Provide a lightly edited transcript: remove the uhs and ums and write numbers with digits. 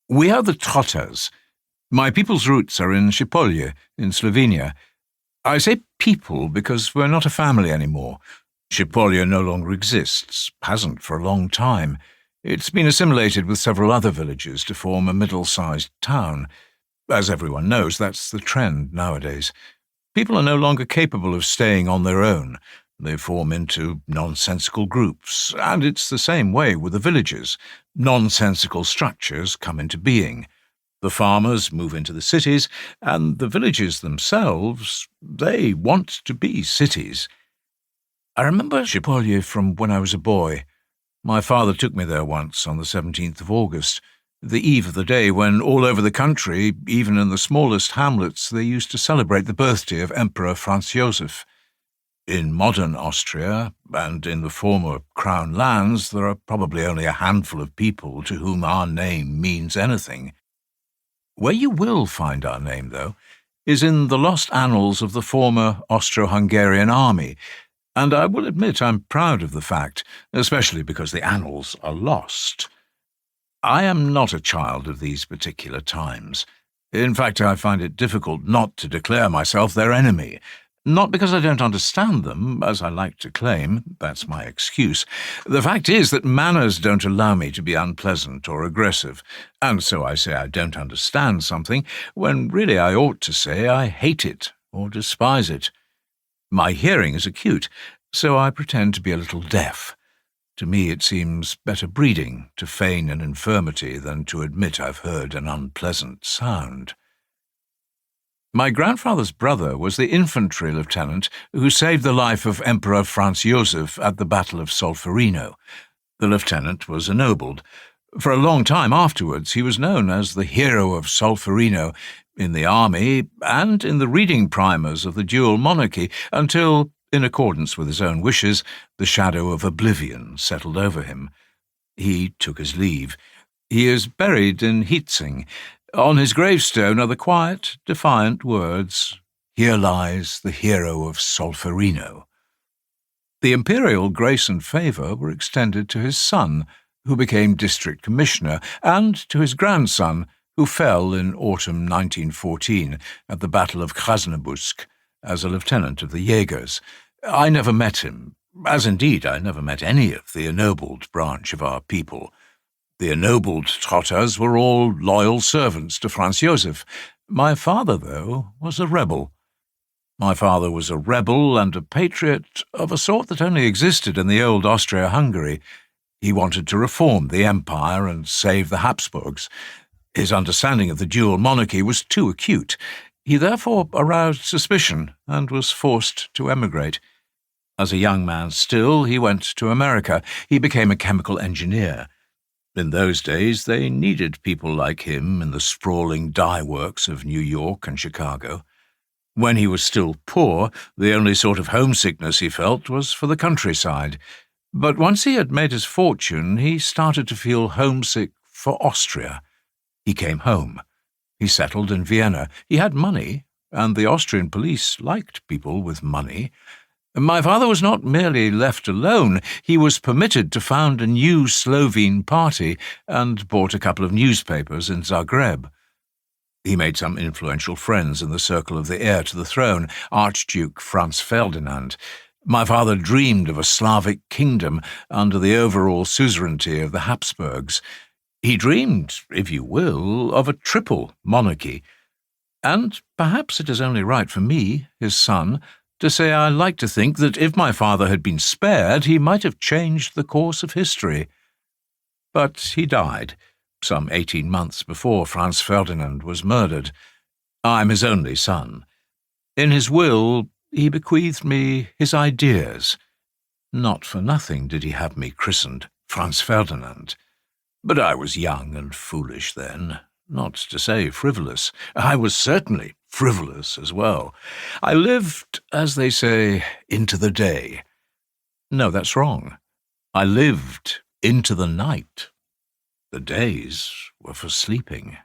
We are the Trottas. My people's roots are in Szepolje, in Slovenia. I say people because we're not a family anymore. Szepolje no longer exists, hasn't for a long time. It's been assimilated with several other villages to form a middle-sized town. As everyone knows, that's the trend nowadays. People are no longer capable of staying on their own. They form into nonsensical groups, and it's the same way with the villages. Nonsensical structures come into being. The farmers move into the cities, and the villages themselves, they want to be cities. I remember Szepolje from when I was a boy. My father took me there once on the 17th of August, the eve of the day when all over the country, even in the smallest hamlets, they used to celebrate the birthday of Emperor Franz Joseph. In modern Austria, and in the former Crown lands, there are probably only a handful of people to whom our name means anything. Where you will find our name, though, is in the lost annals of the former Austro-Hungarian army, and I will admit I'm proud of the fact, especially because the annals are lost. I am not a child of these particular times. In fact, I find it difficult not to declare myself their enemy. Not because I don't understand them, as I like to claim, that's my excuse. The fact is that manners don't allow me to be unpleasant or aggressive, and so I say I don't understand something, when really I ought to say I hate it or despise it. My hearing is acute, so I pretend to be a little deaf. To me it seems better breeding to feign an infirmity than to admit I've heard an unpleasant sound. My grandfather's brother was the infantry lieutenant who saved the life of Emperor Franz Joseph at the Battle of Solferino. The lieutenant was ennobled. For a long time afterwards he was known as the hero of Solferino in the army and in the reading primers of the dual monarchy until, in accordance with his own wishes, the shadow of oblivion settled over him. He took his leave. He is buried in Hietzing. On his gravestone are the quiet, defiant words, "Here lies the hero of Solferino." The imperial grace and favour were extended to his son, who became district commissioner, and to his grandson, who fell in autumn 1914 at the Battle of Krasnobursk as a lieutenant of the Jägers. I never met him, as indeed I never met any of the ennobled branch of our people. The ennobled Trottas were all loyal servants to Franz Joseph. My father, though, was a rebel. My father was a rebel and a patriot of a sort that only existed in the old Austria-Hungary. He wanted to reform the empire and save the Habsburgs. His understanding of the dual monarchy was too acute. He therefore aroused suspicion and was forced to emigrate. As a young man still, he went to America. He became a chemical engineer. In those days, they needed people like him in the sprawling dye works of New York and Chicago. When he was still poor, the only sort of homesickness he felt was for the countryside. But once he had made his fortune, he started to feel homesick for Austria. He came home. He settled in Vienna. He had money, and the Austrian police liked people with money. My father was not merely left alone, he was permitted to found a new Slovene party and bought a couple of newspapers in Zagreb. He made some influential friends in the circle of the heir to the throne, Archduke Franz Ferdinand. My father dreamed of a Slavic kingdom under the overall suzerainty of the Habsburgs. He dreamed, if you will, of a triple monarchy. And perhaps it is only right for me, his son, to say I like to think that if my father had been spared, he might have changed the course of history. But he died, some 18 months before Franz Ferdinand was murdered. I'm his only son. In his will, he bequeathed me his ideas. Not for nothing did he have me christened Franz Ferdinand. But I was young and foolish then, not to say frivolous. I was certainly frivolous as well. I lived, as they say, into the day. No, that's wrong. I lived into the night. The days were for sleeping.